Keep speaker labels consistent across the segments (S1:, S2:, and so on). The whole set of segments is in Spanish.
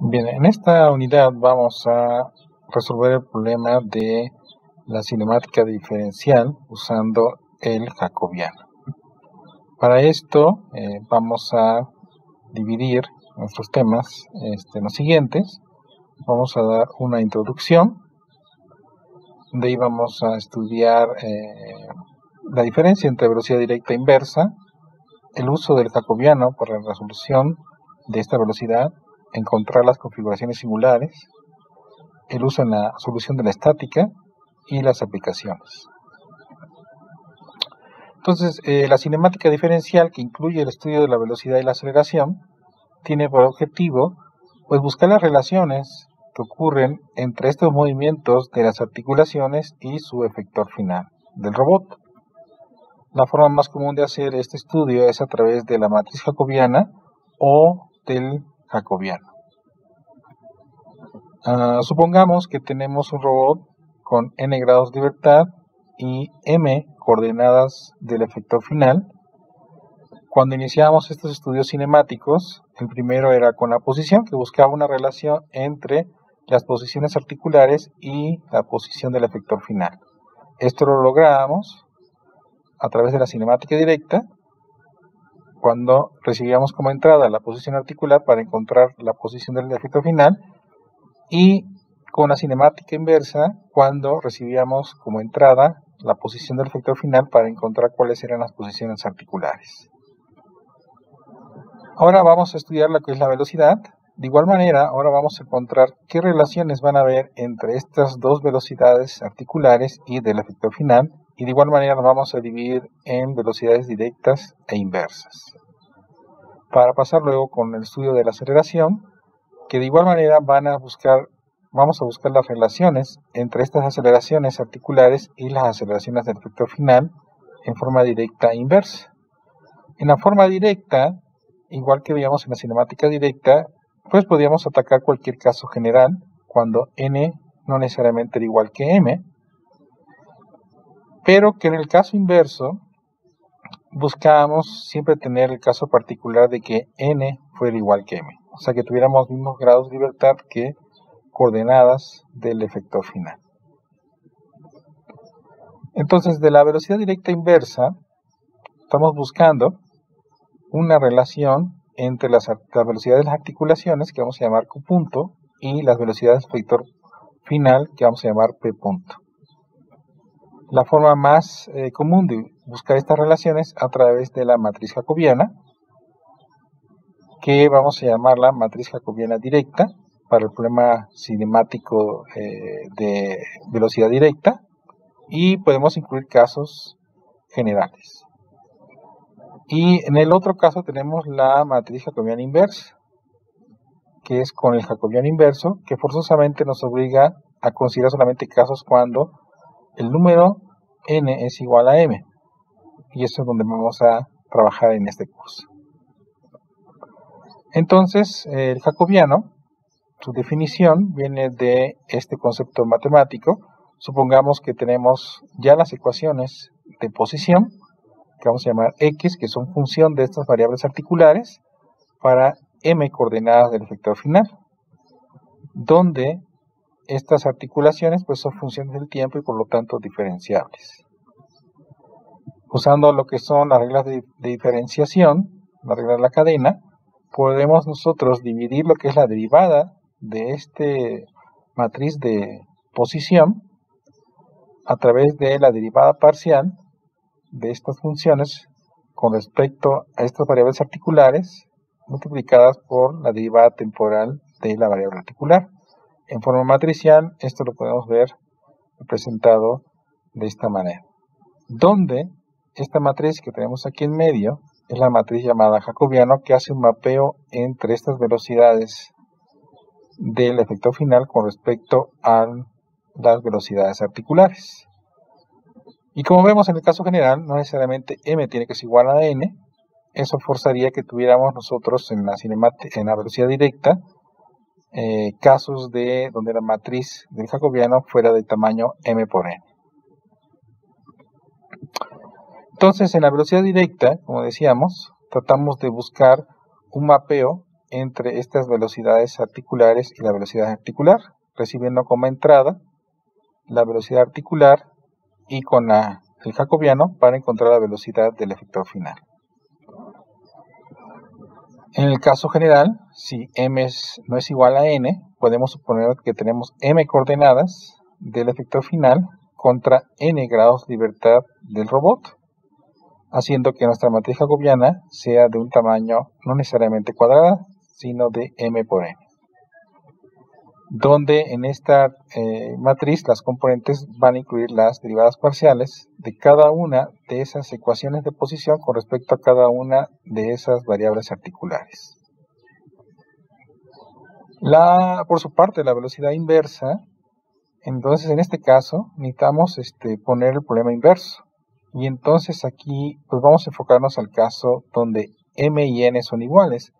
S1: Bien, en esta unidad vamos a resolver el problema de la cinemática diferencial usando el jacobiano. Para esto vamos a dividir nuestros temas en los siguientes. Vamos a dar una introducción, de ahí vamos a estudiar la diferencia entre velocidad directa e inversa, el uso del jacobiano para la resolución de esta velocidad, encontrar las configuraciones singulares, el uso en la solución de la estática y las aplicaciones. Entonces, la cinemática diferencial, que incluye el estudio de la velocidad y la aceleración, tiene por objetivo buscar las relaciones que ocurren entre estos movimientos de las articulaciones y su efector final del robot. La forma más común de hacer este estudio es a través de la matriz jacobiana o del jacobiano. Supongamos que tenemos un robot con n grados de libertad y m coordenadas del efector final. Cuando iniciamos estos estudios cinemáticos, el primero era con la posición, que buscaba una relación entre las posiciones articulares y la posición del efector final. Esto lo lográbamos a través de la cinemática directa, cuando recibíamos como entrada la posición articular para encontrar la posición del efector final, y con la cinemática inversa, cuando recibíamos como entrada la posición del efector final para encontrar cuáles eran las posiciones articulares. Ahora vamos a estudiar lo que es la velocidad. De igual manera, ahora vamos a encontrar qué relaciones van a haber entre estas dos velocidades articulares y del efector final, y de igual manera nos vamos a dividir en velocidades directas e inversas. Para pasar luego con el estudio de la aceleración, que de igual manera vamos a buscar las relaciones entre estas aceleraciones articulares y las aceleraciones del efector final en forma directa e inversa. En la forma directa, igual que veíamos en la cinemática directa, podríamos atacar cualquier caso general cuando n no necesariamente era igual que m, pero que en el caso inverso buscábamos siempre tener el caso particular de que n fuera igual que m, o sea que tuviéramos los mismos grados de libertad que coordenadas del efector final. Entonces, de la velocidad directa inversa, estamos buscando una relación entre las velocidades de las articulaciones, que vamos a llamar Q punto, y las velocidades del efector final, que vamos a llamar P punto. La forma más común de buscar estas relaciones a través de la matriz jacobiana, que vamos a llamarla matriz jacobiana directa, para el problema cinemático de velocidad directa, y podemos incluir casos generales. Y en el otro caso tenemos la matriz jacobiana inversa, que es con el jacobiano inverso, que forzosamente nos obliga a considerar solamente casos cuando el número n es igual a m, y eso es donde vamos a trabajar en este curso. Entonces, el jacobiano, su definición viene de este concepto matemático. Supongamos que tenemos ya las ecuaciones de posición, que vamos a llamar x, que son función de estas variables articulares, para m coordenadas del efector final, donde estas articulaciones son funciones del tiempo y por lo tanto diferenciables. Usando lo que son las reglas de diferenciación, la regla de la cadena, podemos nosotros dividir lo que es la derivada de este matriz de posición a través de la derivada parcial de estas funciones con respecto a estas variables articulares multiplicadas por la derivada temporal de la variable articular. En forma matricial, esto lo podemos ver representado de esta manera, donde esta matriz que tenemos aquí en medio es la matriz llamada jacobiano, que hace un mapeo entre estas velocidades del efector final con respecto a las velocidades articulares. Y como vemos en el caso general, no necesariamente m tiene que ser igual a n. Eso forzaría que tuviéramos nosotros en la velocidad directa casos donde la matriz del jacobiano fuera de tamaño m por n. Entonces, en la velocidad directa, como decíamos, tratamos de buscar un mapeo entre estas velocidades articulares y la velocidad articular, recibiendo como entrada la velocidad articular y con el jacobiano para encontrar la velocidad del efector final. En el caso general, si m no es igual a n, podemos suponer que tenemos m coordenadas del efector final contra n grados de libertad del robot, haciendo que nuestra matriz jacobiana sea de un tamaño no necesariamente cuadrada, sino de m por n, donde en esta matriz las componentes van a incluir las derivadas parciales de cada una de esas ecuaciones de posición con respecto a cada una de esas variables articulares. Por su parte, la velocidad inversa, entonces en este caso necesitamos poner el problema inverso. Y entonces aquí pues vamos a enfocarnos al caso donde m y n son iguales.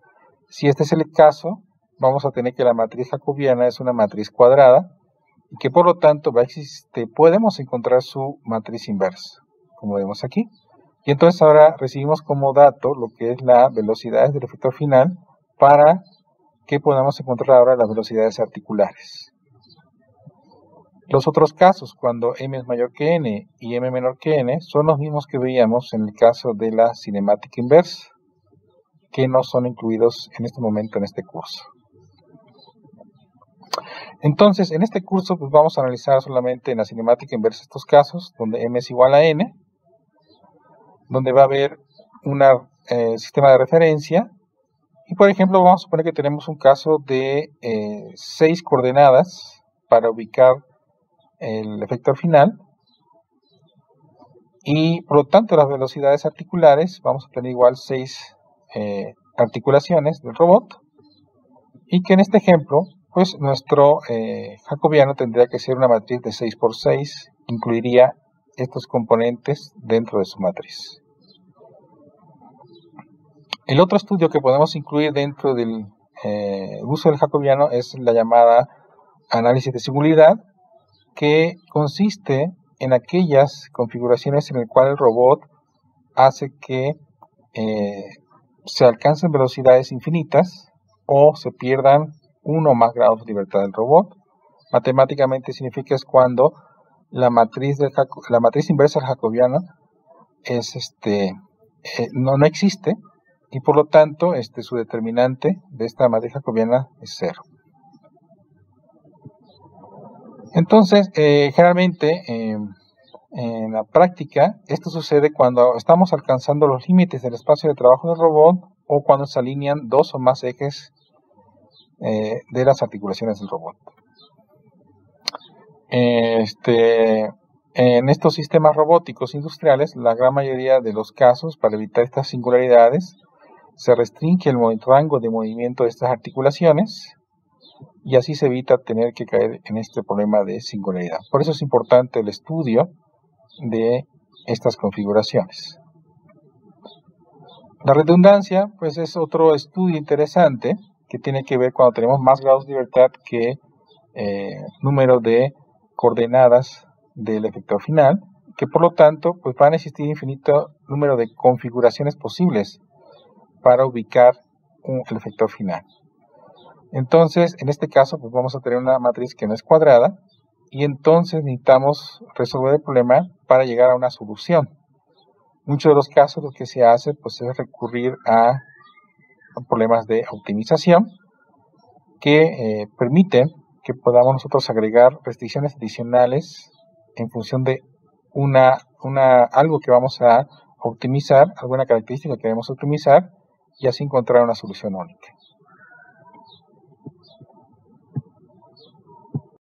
S1: Si este es el caso, vamos a tener que la matriz jacobiana es una matriz cuadrada y que por lo tanto podemos encontrar su matriz inversa, como vemos aquí. Y entonces ahora recibimos como dato lo que es la velocidad del efector final para que podamos encontrar ahora las velocidades articulares. Los otros casos, cuando m es mayor que n y m menor que n, son los mismos que veíamos en el caso de la cinemática inversa, que no son incluidos en este momento en este curso. Entonces, en este curso pues vamos a analizar solamente en la cinemática inversa estos casos, donde m es igual a n, donde va a haber un sistema de referencia, y por ejemplo vamos a suponer que tenemos un caso de 6 coordenadas para ubicar el efector final, y por lo tanto las velocidades articulares, vamos a tener igual 6 articulaciones del robot, y que en este ejemplo pues nuestro jacobiano tendría que ser una matriz de 6 por 6, incluiría estos componentes dentro de su matriz. El otro estudio que podemos incluir dentro del uso del jacobiano es la llamada análisis de singularidad, que consiste en aquellas configuraciones en las cuales el robot hace que se alcancen velocidades infinitas o se pierdan uno o más grados de libertad del robot. Matemáticamente significa es cuando la matriz inversa del jacobiano no existe, y por lo tanto su determinante de esta matriz jacobiana es 0. Entonces, generalmente en la práctica, esto sucede cuando estamos alcanzando los límites del espacio de trabajo del robot o cuando se alinean dos o más ejes de las articulaciones del robot. En estos sistemas robóticos industriales, la gran mayoría de los casos, para evitar estas singularidades, se restringe el rango de movimiento de estas articulaciones, y así se evita tener que caer en este problema de singularidad. Por eso es importante el estudio de estas configuraciones. La redundancia, pues, es otro estudio interesante que tiene que ver cuando tenemos más grados de libertad que número de coordenadas del efector final, que por lo tanto pues van a existir infinito número de configuraciones posibles para ubicar el efector final. Entonces, en este caso, pues vamos a tener una matriz que no es cuadrada, y entonces necesitamos resolver el problema para llegar a una solución. Muchos de los casos lo que se hace pues es recurrir a problemas de optimización que permiten que podamos nosotros agregar restricciones adicionales en función de algo que vamos a optimizar, alguna característica que queremos optimizar, y así encontrar una solución única.